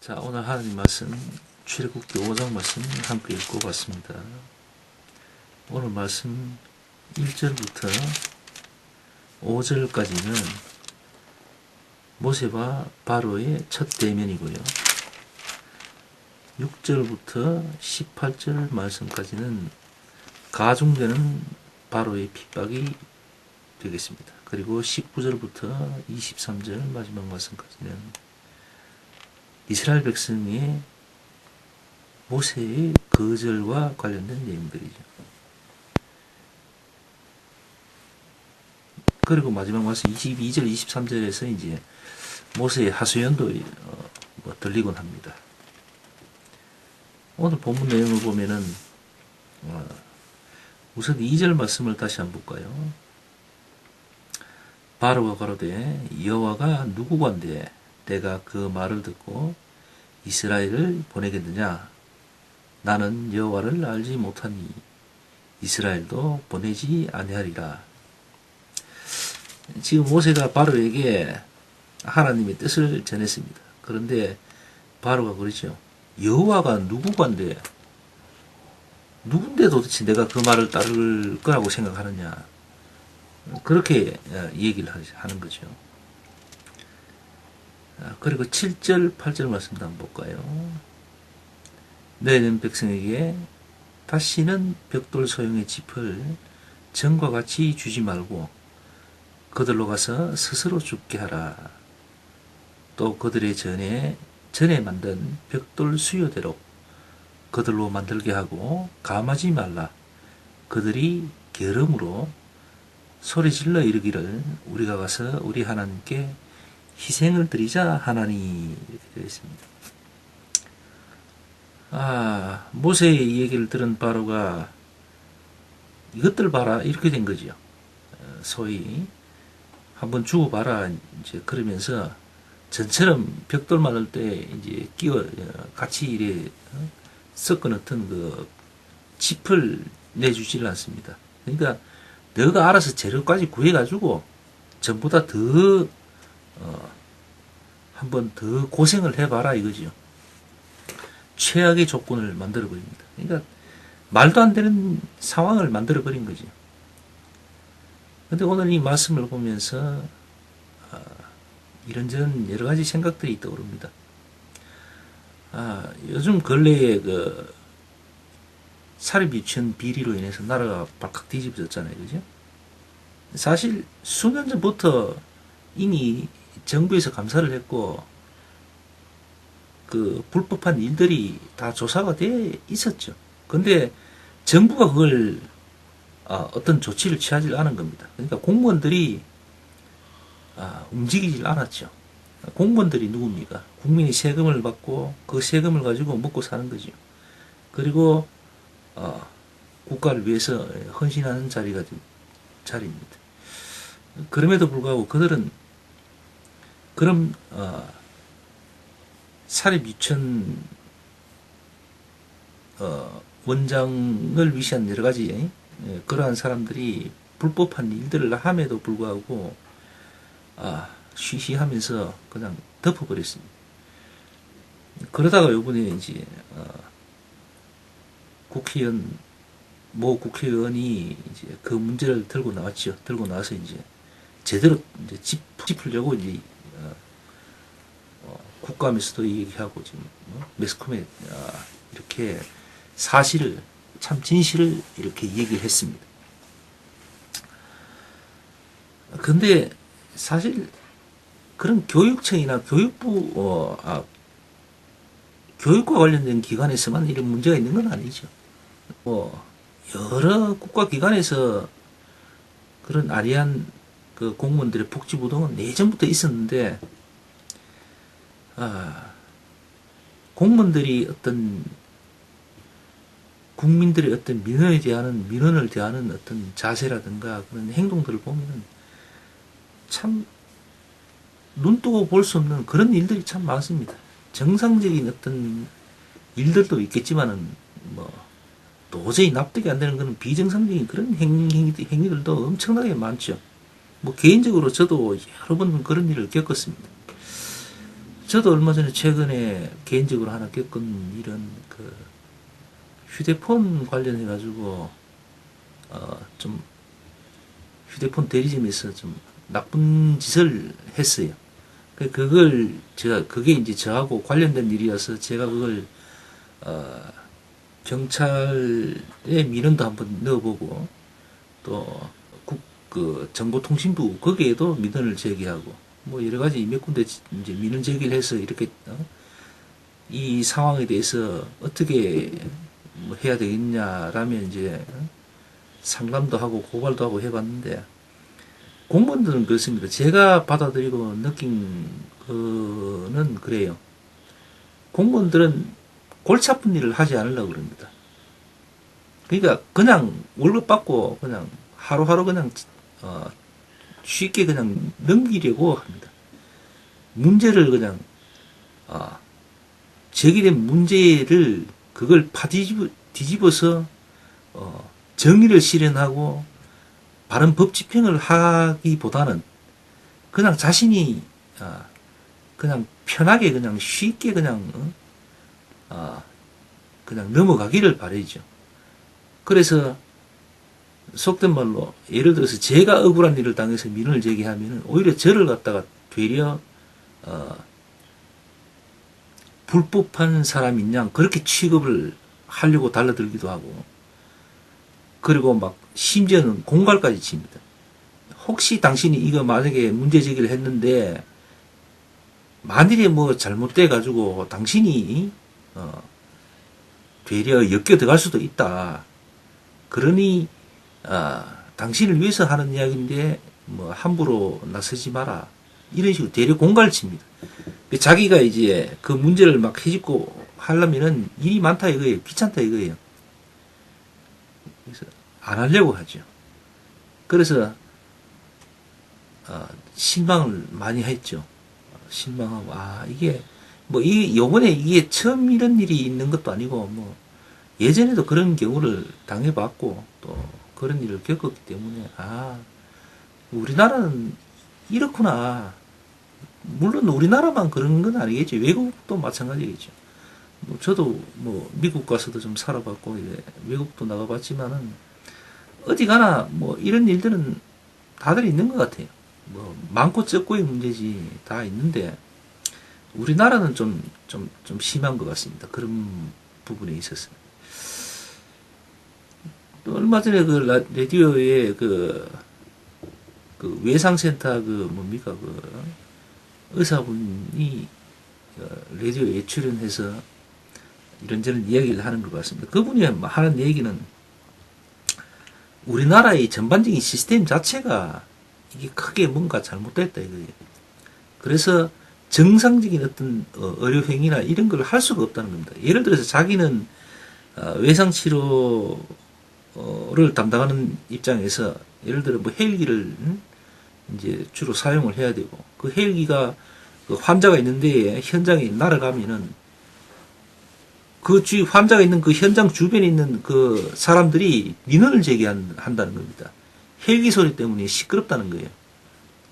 자, 오늘 하나님 말씀 출애굽기 5장 말씀 함께 읽고 봤습니다. 오늘 말씀 1절부터 5절까지는 모세와 바로의 첫 대면이고요. 6절부터 18절 말씀까지는 가중되는 바로의 핍박이 되겠습니다. 그리고 19절부터 23절 마지막 말씀까지는 이스라엘 백성의 모세의 거절과 관련된 내용들이죠. 그리고 마지막 말씀 22절, 23절에서 이제 모세의 하소연도 들리곤 합니다. 오늘 본문 내용을 보면은 우선 2절 말씀을 다시 한번 볼까요? 바로가 가로되 여호와가 누구건데 내가 그 말을 듣고 이스라엘을 보내겠느냐? 나는 여호와를 알지 못하니 이스라엘도 보내지 아니하리라. 지금 모세가 바로에게 하나님의 뜻을 전했습니다. 그런데 바로가 그러죠. 여호와가 누구건데 누군데 도대체 내가 그 말을 따를 거라고 생각하느냐? 그렇게 얘기를 하는 거죠. 그리고 7절, 8절 말씀도 한번 볼까요? 너희는 백성에게 다시는 벽돌 소용의 짚을 전과 같이 주지 말고 그들로 가서 스스로 죽게 하라. 또 그들의 전에 만든 벽돌 수요대로 그들로 만들게 하고 감하지 말라. 그들이 결음으로 소리질러 이르기를 우리가 가서 우리 하나님께 희생을 드리자 하나니. 이렇게 되어 있습니다. 모세의 얘기를 들은 바로가 이것들 봐라 이렇게 된 거죠. 소위 한번 죽어봐라 이제 그러면서 전처럼 벽돌 만들 때 이제 같이 이래 섞어 넣던 그 짚을 내주질 않습니다. 그러니까 너가 알아서 재료까지 구해가지고 전보다 더 한번 더 고생을 해봐라 이거죠. 최악의 조건을 만들어버립니다. 그러니까 말도 안 되는 상황을 만들어버린 거죠. 근데 오늘 이 말씀을 보면서 이런저런 여러 가지 생각들이 떠오릅니다. 요즘 근래에 그 사립 유치원 비리로 인해서 나라가 발칵 뒤집어졌잖아요. 그죠? 사실 수년 전부터 이미 정부에서 감사를 했고 그 불법한 일들이 다 조사가 돼 있었죠. 근데 정부가 그걸 어떤 조치를 취하지 않은 겁니다. 그러니까 공무원들이 움직이질 않았죠. 공무원들이 누굽니까? 국민이 세금을 받고 그 세금을 가지고 먹고 사는 거죠. 그리고 국가를 위해서 헌신하는 자리입니다. 그럼에도 불구하고 그들은 그럼 사립 유치원 원장을 위시한 여러 가지 그러한 사람들이 불법한 일들을 함에도 불구하고 쉬쉬하면서 그냥 덮어버렸습니다. 그러다가 요번에 이제 모 국회의원이 이제 그 문제를 들고 나왔죠. 들고 나와서 이제 제대로 이제 짚으려고 이제 국감에서도 얘기하고 지금 매스컴에 이렇게 사실을 참 진실을 이렇게 얘기를 했습니다. 근데 사실 그런 교육청이나 교육과 관련된 기관에서만 이런 문제가 있는 건 아니죠. 여러 국가기관에서 그런 아리한 그 공무원들의 복지부동은 예전부터 있었는데, 공무원들이 어떤 국민들의 어떤 민원을 대하는 어떤 자세라든가 그런 행동들을 보면 참 눈뜨고 볼 수 없는 그런 일들이 참 많습니다. 정상적인 어떤 일들도 있겠지만은 도저히 납득이 안 되는 그런 비정상적인 그런 행위들도 엄청나게 많죠. 개인적으로 저도 여러 번 그런 일을 겪었습니다. 저도 얼마 전에 최근에 개인적으로 하나 겪은 일은 그 휴대폰 관련해가지고, 좀 휴대폰 대리점에서 좀 나쁜 짓을 했어요. 그걸 그게 이제 저하고 관련된 일이어서 제가 그걸, 경찰에 민원도 한번 넣어보고, 또, 정보통신부, 거기에도 민원을 제기하고, 뭐 여러 가지 몇 군데 이제 민원 제기를 해서 이렇게, 이 상황에 대해서 어떻게 뭐 해야 되겠냐라면 이제 상담도 하고 고발도 하고 해봤는데, 공무원들은 그렇습니다. 제가 받아들이고 느낀 거는 그래요. 공무원들은 골치 아픈 일을 하지 않으려고 그럽니다. 그러니까 그냥 월급 받고 그냥 하루하루 그냥 쉽게 그냥 넘기려고 합니다. 문제를 그냥 제기된 문제를 그걸 뒤집어서 정의를 실현하고 바른 법 집행을 하기보다는 그냥 자신이 그냥 편하게 그냥 쉽게 그냥 그냥 넘어가기를 바라죠. 그래서 속된 말로 예를 들어서 제가 억울한 일을 당해서 민원을 제기하면 오히려 저를 갖다가 되려 불법한 사람인 양 그렇게 취급을 하려고 달라들기도 하고, 그리고 막 심지어는 공갈까지 칩니다. 혹시 당신이 이거 만약에 문제 제기를 했는데 만일에 뭐 잘못돼 가지고 당신이 되려 엮여 들어갈 수도 있다. 그러니 당신을 위해서 하는 이야기인데 뭐 함부로 나서지 마라. 이런 식으로 되려 공갈을 칩니다. 자기가 이제 그 문제를 막 해집고 하려면은 일이 많다 이거예요. 귀찮다 이거예요. 그래서 안 하려고 하죠. 그래서 실망을 많이 했죠. 실망하고 이게 뭐 요번에 이게 처음 이런 일이 있는 것도 아니고 뭐 예전에도 그런 경우를 당해봤고 또 그런 일을 겪었기 때문에 우리나라는 이렇구나. 물론 우리나라만 그런 건 아니겠죠. 외국도 마찬가지겠죠. 뭐 저도 뭐 미국 가서도 좀 살아봤고 외국도 나가봤지만은 어디 가나 뭐 이런 일들은 다들 있는 것 같아요. 뭐 많고 적고의 문제지 다 있는데 우리나라는 좀 심한 것 같습니다. 그런 부분에 있어서. 또 얼마 전에 그 라디오에 그 외상센터 뭡니까 의사분이 라디오에 출연해서 이런저런 이야기를 하는 것 같습니다. 그분이 하는 얘기는 우리나라의 전반적인 시스템 자체가 이게 크게 뭔가 잘못됐다 이거예요. 그래서 정상적인 어떤 의료행위나 이런 걸 할 수가 없다는 겁니다. 예를 들어서 자기는 외상치료를 담당하는 입장에서 예를 들어 뭐 헬기를 이제 주로 사용을 해야 되고 그 헬기가 그 환자가 있는데 현장에 날아가면은 환자가 있는 그 현장 주변에 있는 그 사람들이 민원을 제기한다는 겁니다. 헬기 소리 때문에 시끄럽다는 거예요.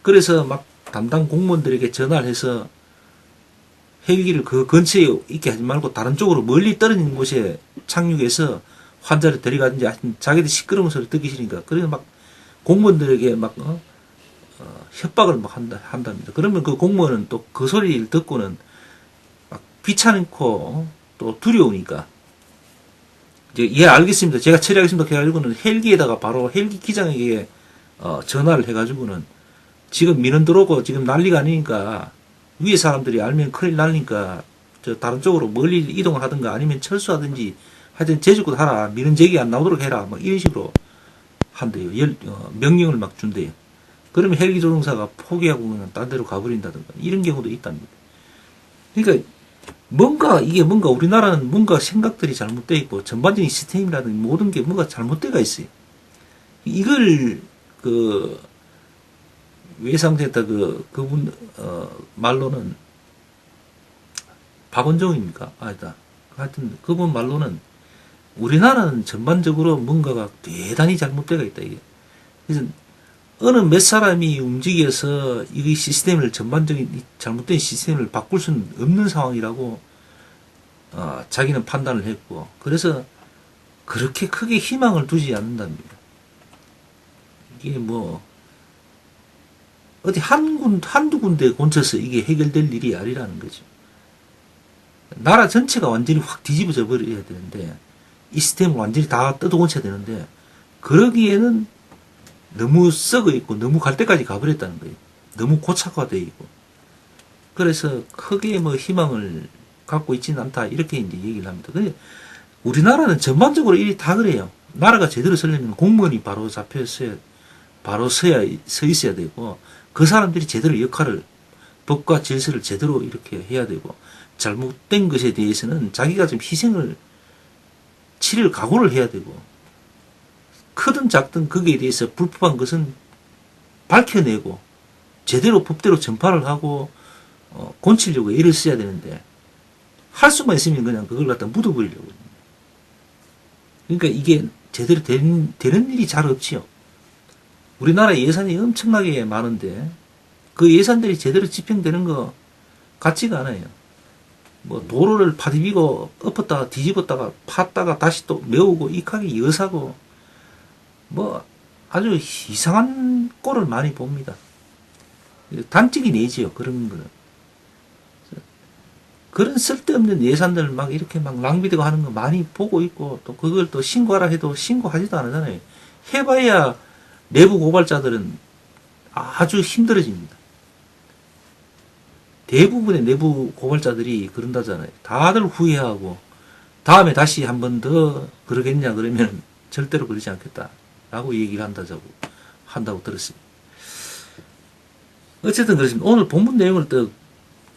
그래서 막 담당 공무원들에게 전화를 해서 헬기를 그 근처에 있게 하지 말고 다른 쪽으로 멀리 떨어진 곳에 착륙해서 환자를 데려가든지 하여튼 자기들 시끄러운 소리 듣기 싫으니까 그래서 막 공무원들에게 막 협박을 막 한답니다. 그러면 그 공무원은 또 그 소리를 듣고는 막 귀찮고 또 두려우니까 이제 알겠습니다. 제가 처리하겠습니다. 해가지고는 헬기에다가 바로 헬기 기장에게 전화를 해가지고는 지금 민원 들어오고 지금 난리가 아니니까 위에 사람들이 알면 큰일 나니까 저 다른 쪽으로 멀리 이동을 하든가 아니면 철수하든지 하여튼 제주껏 하라. 민원 제기 안 나오도록 해라. 막 이런 식으로 한대요. 명령을 막 준대요. 그러면 헬기 조종사가 포기하고 그냥 딴 데로 가버린다든가 이런 경우도 있답니다. 그러니까 뭔가 우리나라는 뭔가 생각들이 잘못되어 있고 전반적인 시스템이라든지 모든 게 뭔가 잘못되어 있어요. 이걸 외상센터 그분 말로는 박원종입니까? 아니다. 하여튼 그분 말로는 우리나라는 전반적으로 뭔가가 대단히 잘못되어 있다 이게. 그래서 어느 몇 사람이 움직여서 이 시스템을 전반적인 이 잘못된 시스템을 바꿀 수는 없는 상황이라고 자기는 판단을 했고, 그래서 그렇게 크게 희망을 두지 않는답니다. 이게 뭐 어디 한두 군데 곤쳐서 이게 해결될 일이 아니라는 거죠. 나라 전체가 완전히 확 뒤집어져 버려야 되는데, 이 시스템을 완전히 다 뜯어고쳐야 되는데, 그러기에는 너무 썩어 있고 너무 갈 때까지 가버렸다는 거예요. 너무 고착화되어 있고. 그래서 크게 뭐 희망을 갖고 있지는 않다, 이렇게 이제 얘기를 합니다. 근데 우리나라는 전반적으로 일이 다 그래요. 나라가 제대로 서려면 공무원이 바로 잡혀서야, 바로 서 있어야 되고, 그 사람들이 제대로 역할을, 법과 질서를 제대로 이렇게 해야 되고, 잘못된 것에 대해서는 자기가 좀 희생을, 치를 각오를 해야 되고, 크든 작든 거기에 대해서 불법한 것은 밝혀내고, 제대로 법대로 전파를 하고, 고치려고 애를 써야 되는데, 할 수만 있으면 그냥 그걸 갖다 묻어버리려고. 그러니까 이게 제대로 되는 일이 잘 없지요. 우리나라 예산이 엄청나게 많은데, 그 예산들이 제대로 집행되는 거 같지가 않아요. 뭐 도로를 파디비고 엎었다가 뒤집었다가 팠다가 다시 또 메우고 익하게 여사고, 뭐 아주 이상한 꼴을 많이 봅니다. 단적이 내지요, 그런 거는. 그런 쓸데없는 예산들 막 이렇게 막 낭비되고 하는 거 많이 보고 있고, 또 그걸 또 신고하라 해도 신고하지도 않잖아요. 해봐야 내부 고발자들은 아주 힘들어집니다. 대부분의 내부 고발자들이 그런다잖아요. 다들 후회하고, 다음에 다시 한 번 더 그러겠냐 그러면 절대로 그러지 않겠다 라고 얘기를 한다고 들었습니다. 어쨌든 그렇습니다. 오늘 본문 내용을 또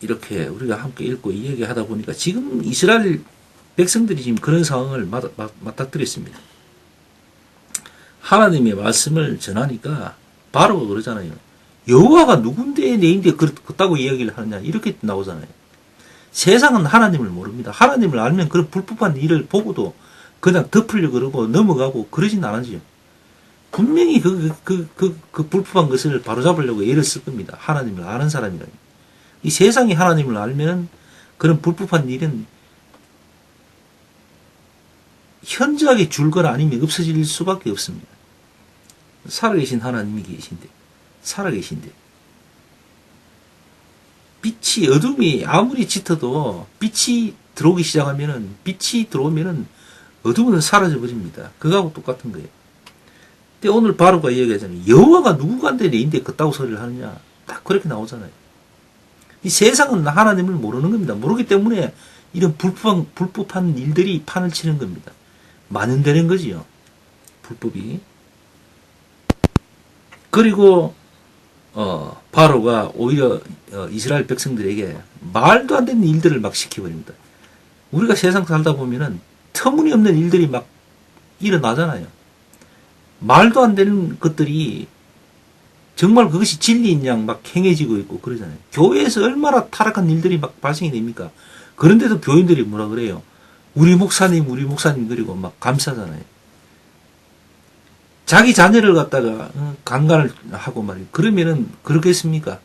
이렇게 우리가 함께 읽고 이야기하다 보니까 지금 이스라엘 백성들이 지금 그런 상황을 맞닥뜨렸습니다. 하나님의 말씀을 전하니까 바로가 그러잖아요. 여호와가 누군데 내인데 그렇다고 이야기를 하느냐, 이렇게 나오잖아요. 세상은 하나님을 모릅니다. 하나님을 알면 그런 불법한 일을 보고도 그냥 덮으려고 그러고 넘어가고 그러진 않았지요. 분명히 그 불법한 것을 바로잡으려고 애를 쓸 겁니다. 하나님을 아는 사람이라면. 이 세상이 하나님을 알면 그런 불법한 일은 현저하게 줄거나 아니면 없어질 수밖에 없습니다. 살아계신 하나님이 살아계신데. 빛이, 어둠이 아무리 짙어도 빛이 들어오면은 어둠은 사라져버립니다. 그거하고 똑같은 거예요. 근데 오늘 바로가 이야기하잖아요. 여호와가 누구간데 내인데 그따구 소리를 하느냐. 딱 그렇게 나오잖아요. 이 세상은 하나님을 모르는 겁니다. 모르기 때문에 이런 불법한 일들이 판을 치는 겁니다. 만연되는 거지요. 불법이. 그리고 바로가 오히려 이스라엘 백성들에게 말도 안 되는 일들을 막 시켜버립니다. 우리가 세상 살다 보면은 터무니없는 일들이 막 일어나잖아요. 말도 안 되는 것들이 정말 그것이 진리인 양 막 행해지고 있고 그러잖아요. 교회에서 얼마나 타락한 일들이 막 발생이 됩니까? 그런데도 교인들이 뭐라 그래요? 우리 목사님 그리고 막 감싸잖아요. 자기 자녀를 갖다가 강간을 하고 말이에요. 그러면은 그러겠습니까?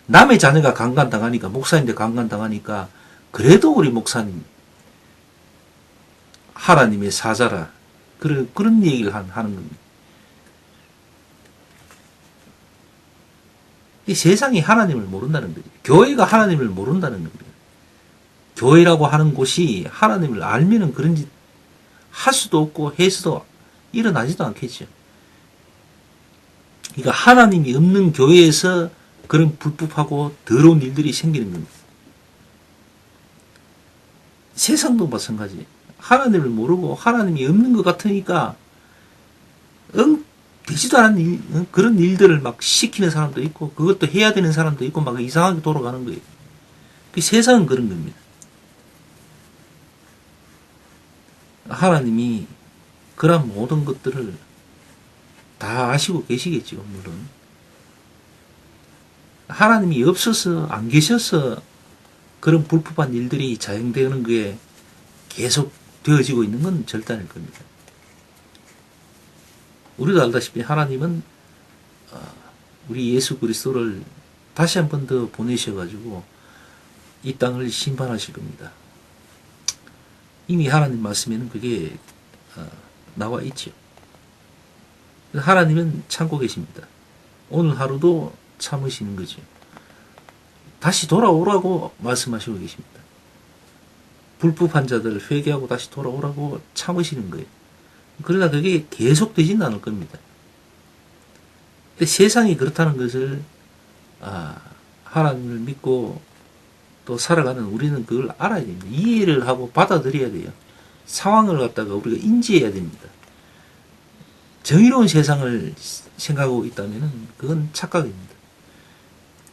남의 자녀가 강간당하니까, 목사인데 강간당하니까 그래도 우리 목사님 하나님의 사자라, 그런 얘기를 하는 겁니다. 이 세상이 하나님을 모른다는 거죠. 교회가 하나님을 모른다는 겁니다. 교회라고 하는 곳이 하나님을 알면은 그런 짓 할 수도 없고 해서도 일어나지도 않겠죠. 그러니까 하나님이 없는 교회에서 그런 불법하고 더러운 일들이 생기는 겁니다. 세상도 마찬가지. 하나님을 모르고 하나님이 없는 것 같으니까 되지도 않은 그런 일들을 막 시키는 사람도 있고, 그것도 해야 되는 사람도 있고, 막 이상하게 돌아가는 거예요. 그 세상은 그런 겁니다. 하나님이 그런 모든 것들을 다 아시고 계시겠죠, 물론. 하나님이 없어서, 안 계셔서 그런 불법한 일들이 자행되는 게 계속 되어지고 있는 건 절대 아닐 겁니다. 우리도 알다시피 하나님은 우리 예수 그리스도를 다시 한 번 더 보내셔가지고 이 땅을 심판하실 겁니다. 이미 하나님 말씀에는 그게 나와 있죠. 하나님은 참고 계십니다. 오늘 하루도 참으시는 거죠. 다시 돌아오라고 말씀하시고 계십니다. 불법한 자들 회개하고 다시 돌아오라고 참으시는 거예요. 그러나 그게 계속되지는 않을 겁니다. 근데 세상이 그렇다는 것을 하나님을 믿고 또 살아가는 우리는 그걸 알아야 됩니다. 이해를 하고 받아들여야 돼요. 상황을 갖다가 우리가 인지해야 됩니다. 정의로운 세상을 생각하고 있다면 그건 착각입니다.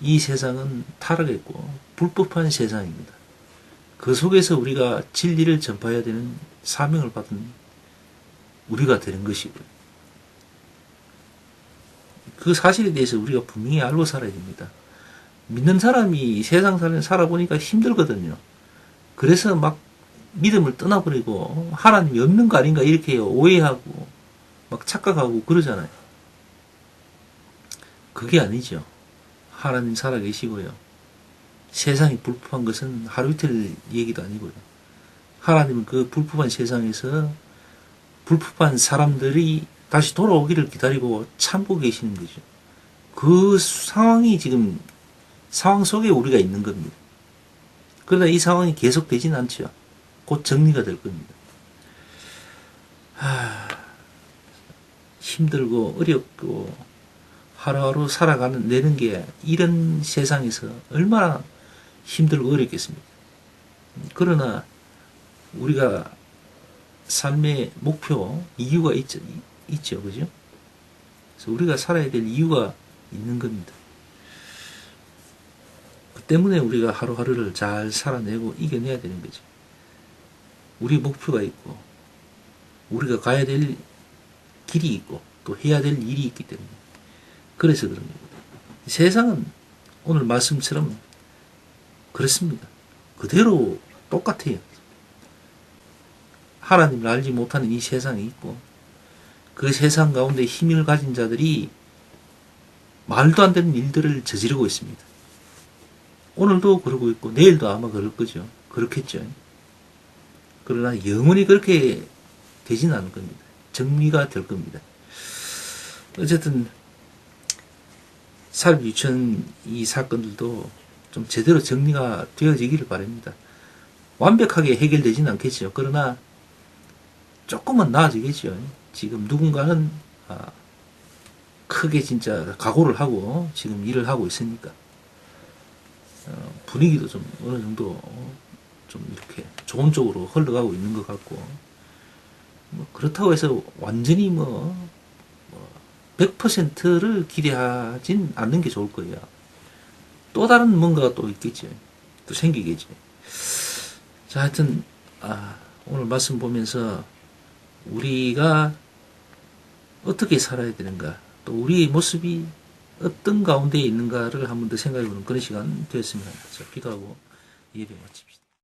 이 세상은 타락했고 불법한 세상입니다. 그 속에서 우리가 진리를 전파해야 되는 사명을 받은 우리가 되는 것이고요. 그 사실에 대해서 우리가 분명히 알고 살아야 됩니다. 믿는 사람이 세상 살아보니까 힘들거든요. 그래서 막 믿음을 떠나버리고 하나님이 없는 거 아닌가 이렇게 오해하고 막 착각하고 그러잖아요. 그게 아니죠. 하나님 살아계시고요. 세상이 불법한 것은 하루 이틀 얘기도 아니고요. 하나님은 그 불법한 세상에서 불법한 사람들이 다시 돌아오기를 기다리고 참고 계시는 거죠. 그 상황이 지금 상황 속에 우리가 있는 겁니다. 그러나 이 상황이 계속되지는 않죠. 곧 정리가 될 겁니다. 힘들고 어렵고 하루하루 살아내는 게 이런 세상에서 얼마나 힘들고 어렵겠습니까? 그러나 우리가 삶의 목표, 이유가 있죠. 그죠? 그래서 우리가 살아야 될 이유가 있는 겁니다. 그 때문에 우리가 하루하루를 잘 살아내고 이겨내야 되는 거죠. 우리 목표가 있고, 우리가 가야 될 길이 있고, 또 해야 될 일이 있기 때문에. 그래서 그런 겁니다. 세상은 오늘 말씀처럼 그렇습니다. 그대로 똑같아요. 하나님을 알지 못하는 이 세상이 있고, 그 세상 가운데 힘을 가진 자들이 말도 안 되는 일들을 저지르고 있습니다. 오늘도 그러고 있고 내일도 아마 그럴 거죠. 그렇겠죠. 그러나 영원히 그렇게 되지는 않을 겁니다. 정리가 될 겁니다. 어쨌든 사립 유치원 이 사건들도 좀 제대로 정리가 되어지기를 바랍니다. 완벽하게 해결되지는 않겠죠. 그러나 조금은 나아지겠죠. 지금 누군가는 크게 진짜 각오를 하고 지금 일을 하고 있으니까 분위기도 좀 어느 정도 좀 이렇게 좋은 쪽으로 흘러가고 있는 것 같고, 뭐 그렇다고 해서 완전히 100%를 기대하진 않는 게 좋을 거예요. 또 다른 뭔가가 또 있겠죠. 또 생기겠죠. 자, 하여튼 오늘 말씀 보면서 우리가 어떻게 살아야 되는가, 또 우리의 모습이 어떤 가운데 있는가를 한 번 더 생각해보는 그런 시간 되었습니다. 자, 기도하고 예배 마칩시다.